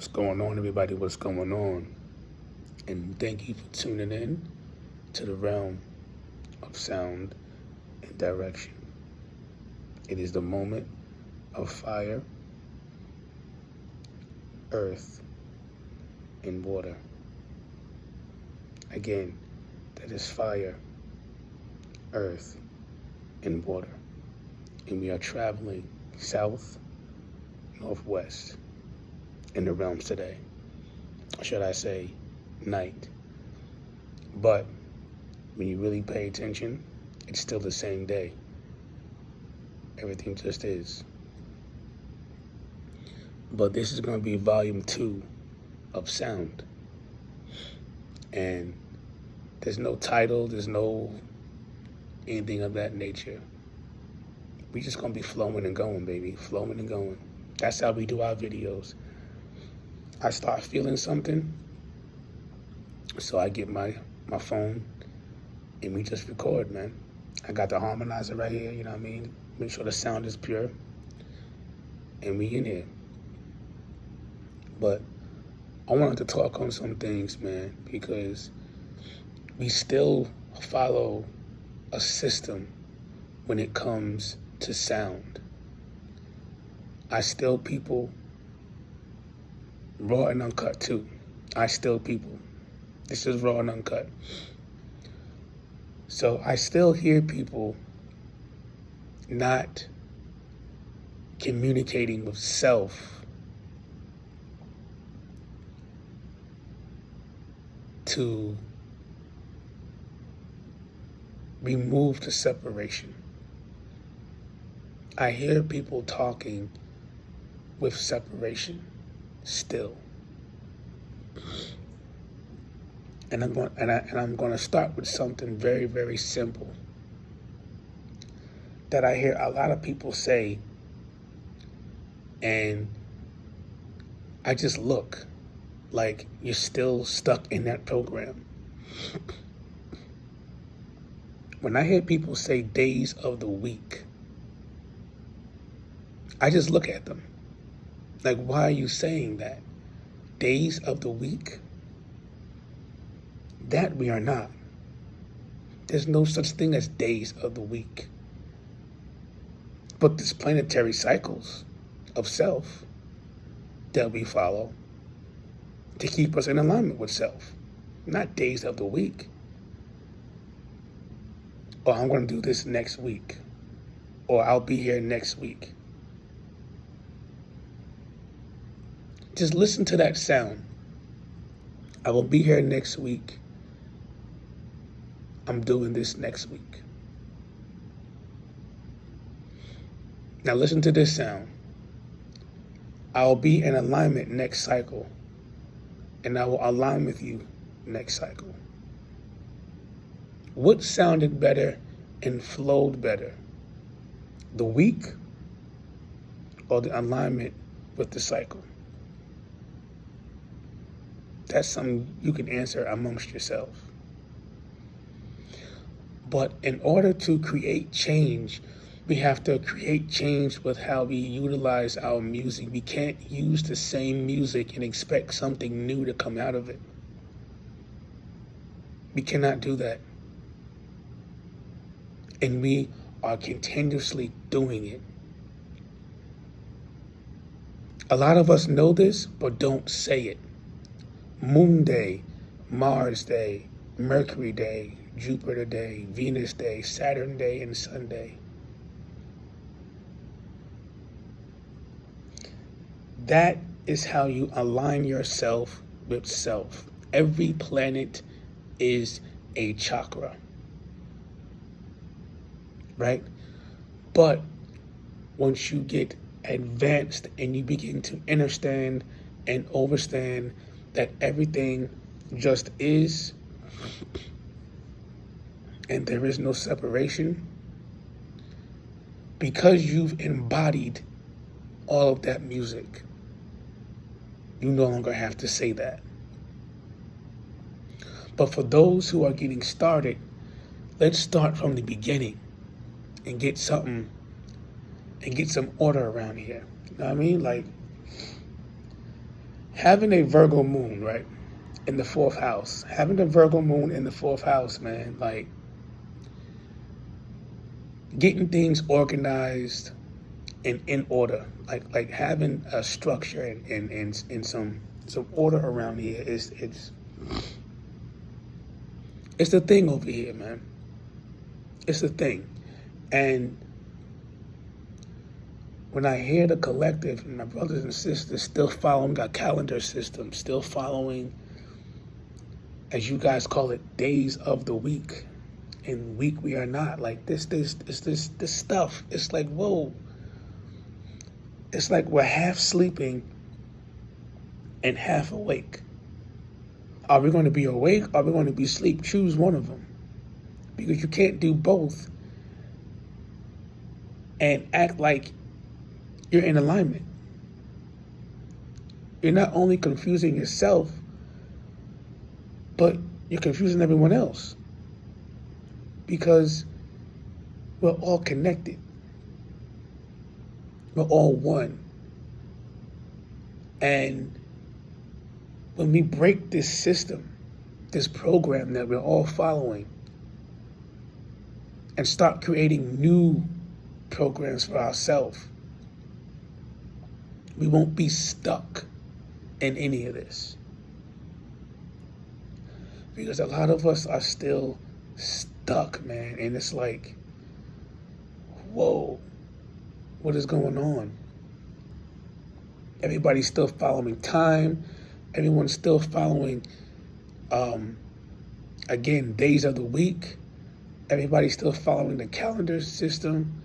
What's going on, everybody? What's going on? And thank you for tuning in to the realm of sound and direction. It is the moment of fire, earth, and water. Again, that is fire, earth, and water. And we are traveling south, northwest in the realms today. Or should I say, night. But when you really pay attention, it's still the same day. Everything just is. But this is going to be volume 2 of sound. And there's no title, there's no anything of that nature. We just going to be flowing and going, baby. Flowing and going. That's how we do our videos. I start feeling something, so I get my phone and we just record, man. I got the harmonizer right here, you know what I mean? Make sure the sound is pure. And we in here. But I wanted to talk on some things, man, because we still follow a system when it comes to sound. I still people raw and uncut too. I still people. This is raw and uncut. So I still hear people not communicating with self to remove the separation. I hear people talking with separation still. And I'm going to start with something very, very simple that I hear a lot of people say, and I just look like you're still stuck in that program. When I hear people say days of the week, I just look at them. Like, why are you saying that? Days of the week? That we are not. There's no such thing as days of the week. But there's planetary cycles of self that we follow to keep us in alignment with self, not days of the week. Or I'm going to do this next week, or I'll be here next week. Just listen to that sound. I will be here next week. I'm doing this next week. Now listen to this sound. I'll be in alignment next cycle, and I will align with you next cycle. What sounded better and flowed better? The week or the alignment with the cycle? That's something you can answer amongst yourself. But in order to create change, we have to create change with how we utilize our music. We can't use the same music and expect something new to come out of it. We cannot do that. And we are continuously doing it. A lot of us know this, but don't say it. Moon Day, Mars Day, Mercury Day, Jupiter Day, Venus Day, Saturn Day, and Sunday. That is how you align yourself with self. Every planet is a chakra, right? But once you get advanced and you begin to understand and overstand that everything just is, and there is no separation, because you've embodied all of that music, you no longer have to say that. But for those who are getting started, let's start from the beginning and get something and get some order around here. You know what I mean? Like, Having a Virgo moon, right, in the fourth house, having a Virgo moon in the fourth house, man, like getting things organized and in order, like having a structure and some order around here is it's the thing over here, man. It's the thing. And when I hear the collective and my brothers and sisters still following our calendar system, still following, as you guys call it, days of the week, and week we are not, like this stuff, it's like, whoa. It's like we're half sleeping and half awake. Are we going to be awake? Or are we going to be asleep? Choose one of them. Because you can't do both and act like you're in alignment. You're not only confusing yourself, but you're confusing everyone else. Because we're all connected. We're all one. And when we break this system, this program that we're all following, and start creating new programs for ourselves, we won't be stuck in any of this. Because a lot of us are still stuck, man. And it's like, whoa, what is going on? Everybody's still following time. Everyone's still following, again, days of the week. Everybody's still following the calendar system.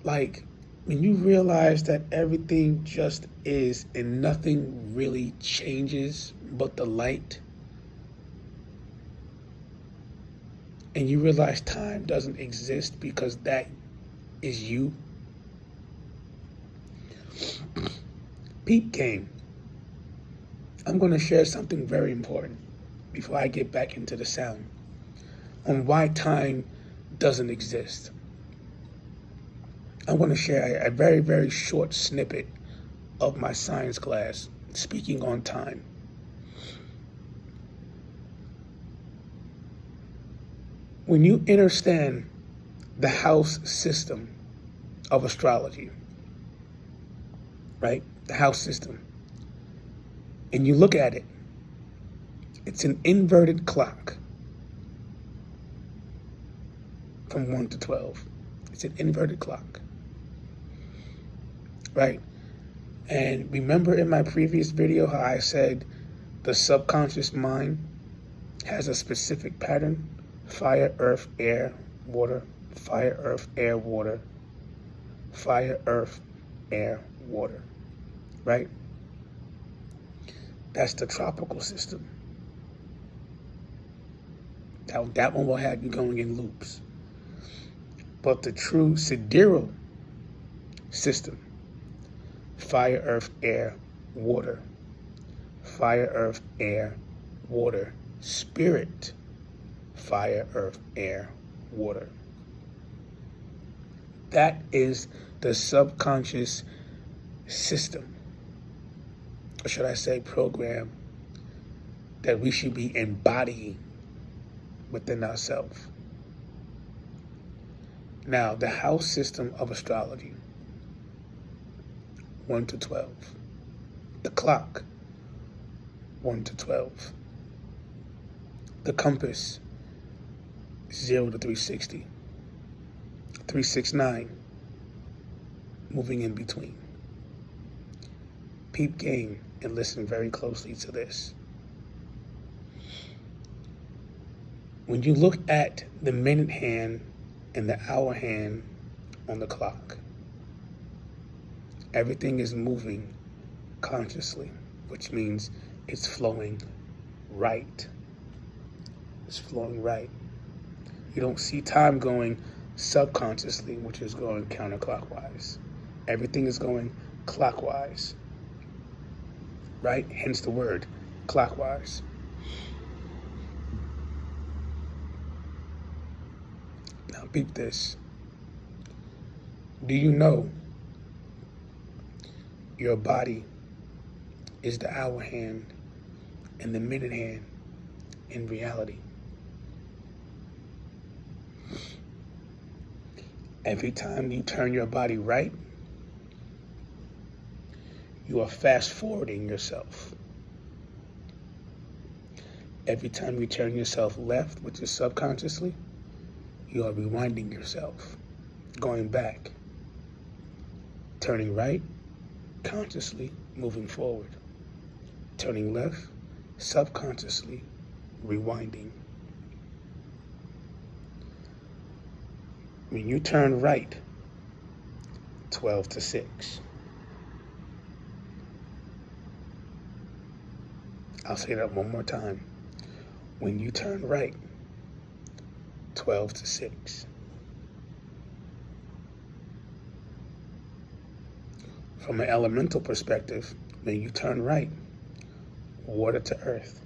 Like, when you realize that everything just is and nothing really changes but the light, and you realize time doesn't exist because that is you. Peep game. I'm going to share something very important before I get back into the sound on why time doesn't exist. I'm going to share a very, very short snippet of my science class speaking on time. When you understand the house system of astrology, right? The house system. And you look at it, it's an inverted clock from 1 to 12. It's an inverted clock, right? And remember in my previous video how I said the subconscious mind has a specific pattern? Fire, earth, air, water. Fire, earth, air, water. Fire, earth, air, water. Right? That's the tropical system. That one will have you going in loops. But the true sidereal system, fire, earth, air, water. Fire, earth, air, water. Spirit, fire, earth, air, water. That is the subconscious system, or should I say program, that we should be embodying within ourselves. Now, the house system of astrology, 1 to 12. The clock, 1 to 12. The compass, 0 to 360. 369, moving in between. Peep game and listen very closely to this. When you look at the minute hand and the hour hand on the clock, everything is moving consciously, which means it's flowing right. It's flowing right. You don't see time going subconsciously, which is going counterclockwise. Everything is going clockwise, right? Hence the word clockwise. Now peep this. Do you know your body is the hour hand and the minute hand in reality. Every time you turn your body right, you are fast forwarding yourself. Every time you turn yourself left, which is subconsciously, you are rewinding yourself, going back. Turning right, consciously moving forward. Turning left, subconsciously rewinding. When you turn right, 12 to 6. I'll say that one more time. When you turn right, 12 to 6. From an elemental perspective, when you turn right, water to earth.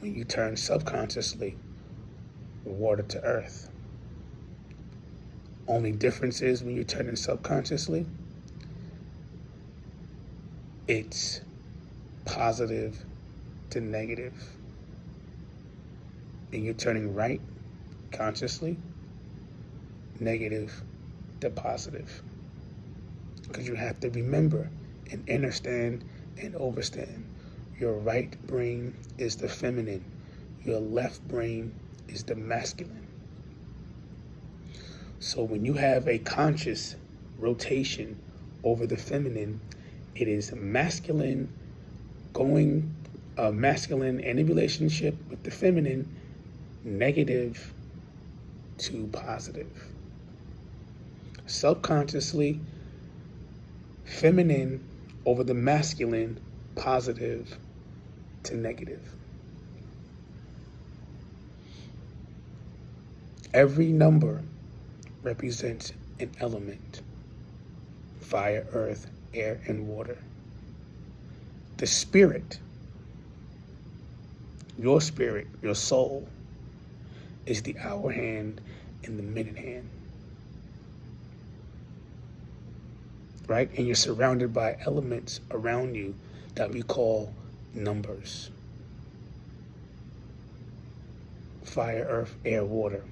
When you turn subconsciously, water to earth. Only difference is when you turn in subconsciously, it's positive to negative. And you're turning right consciously, negative to positive. Because you have to remember and understand and overstand. Your right brain is the feminine. Your left brain is the masculine. So when you have a conscious rotation over the feminine, it is masculine going, masculine any relationship with the feminine, negative to positive. Subconsciously, feminine over the masculine, positive to negative. Every number represents an element: fire, earth, air, and water. The spirit, your soul, is the hour hand and the minute hand. Right? And you're surrounded by elements around you that we call numbers. Fire, earth, air, water.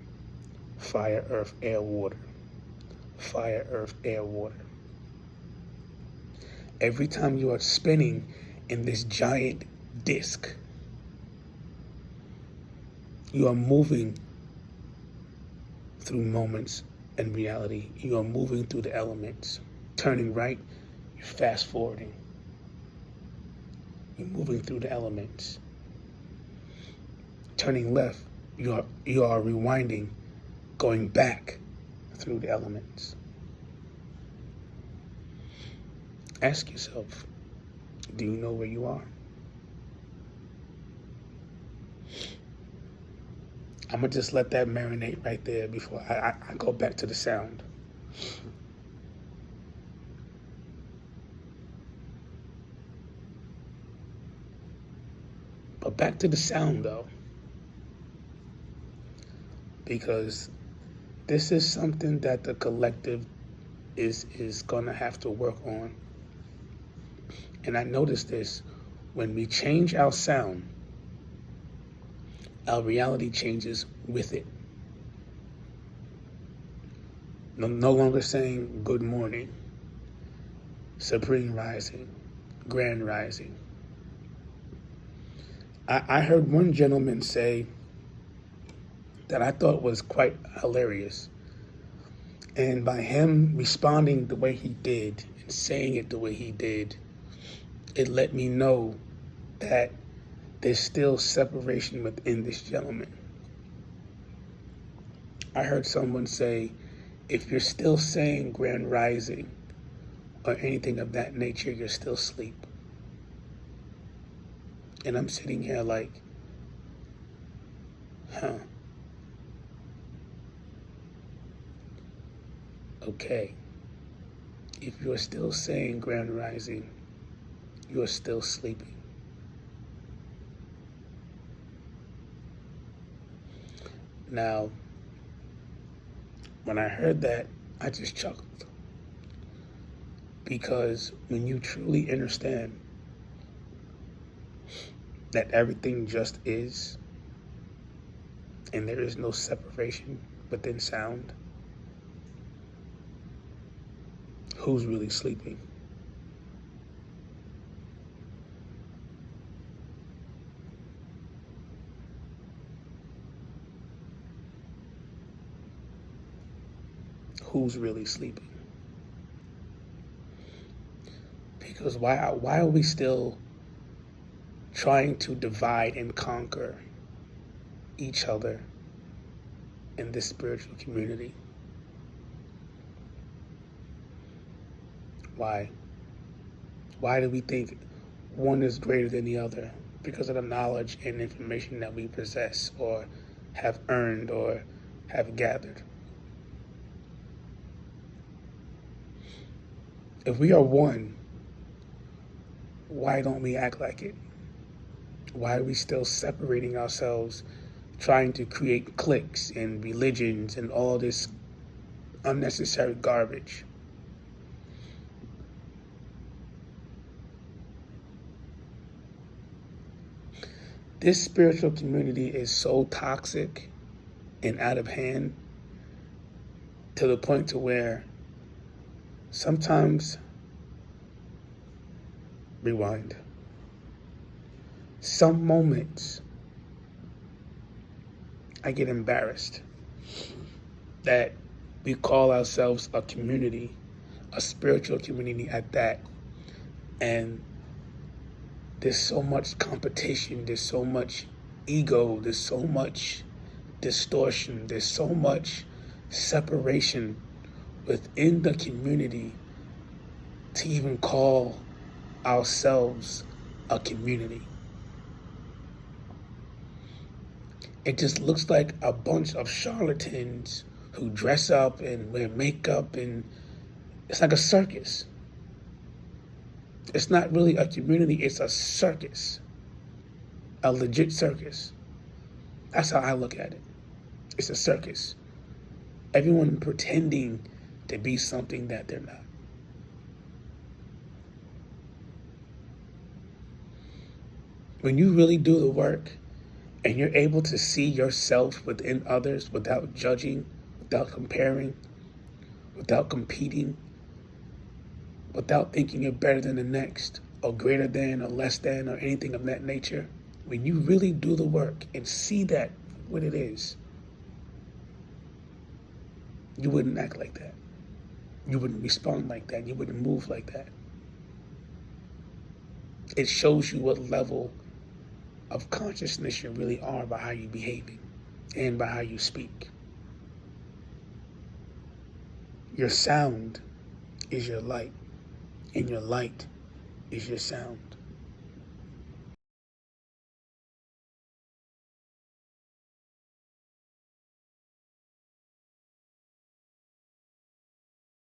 Fire, earth, air, water. Fire, earth, air, water. Every time you are spinning in this giant disc, you are moving through moments and reality. You are moving through the elements. Turning right, you're fast forwarding. You're moving through the elements. Turning left, you are rewinding, going back through the elements. Ask yourself, do you know where you are? I'm gonna just let that marinate right there before I go back to the sound. But back to the sound though, because this is something that the collective is gonna have to work on. And I noticed this, when we change our sound, our reality changes with it. No longer saying good morning, supreme rising, grand rising. I heard one gentleman say that I thought was quite hilarious. And by him responding the way he did and saying it the way he did, it let me know that there's still separation within this gentleman. I heard someone say, if you're still saying grand rising or anything of that nature, you're still asleep. And I'm sitting here like, okay. If you're still saying grand rising, you're still sleeping. Now, when I heard that, I just chuckled. Because when you truly understand that everything just is, and there is no separation within sound, who's really sleeping? Who's really sleeping? Because why are we still trying to divide and conquer each other in this spiritual community? Why? Why do we think one is greater than the other? Because of the knowledge and information that we possess or have earned or have gathered. If we are one, why don't we act like it? Why are we still separating ourselves, trying to create cliques and religions and all this unnecessary garbage? This spiritual community is so toxic and out of hand to the point to where sometimes, rewind, some moments I get embarrassed that we call ourselves a community, a spiritual community at that, and there's so much competition, there's so much ego, there's so much distortion, there's so much separation within the community to even call ourselves a community. It just looks like a bunch of charlatans who dress up and wear makeup, and it's like a circus. It's not really a community, it's a circus. A legit circus. That's how I look at it. It's a circus. Everyone pretending to be something that they're not. When you really do the work and you're able to see yourself within others without judging, without comparing, without competing, without thinking you're better than the next, or greater than, or less than, or anything of that nature, when you really do the work and see that what it is, you wouldn't act like that. You wouldn't respond like that. You wouldn't move like that. It shows you what level of consciousness you really are by how you're behaving and by how you speak. Your sound is your light, and your light is your sound.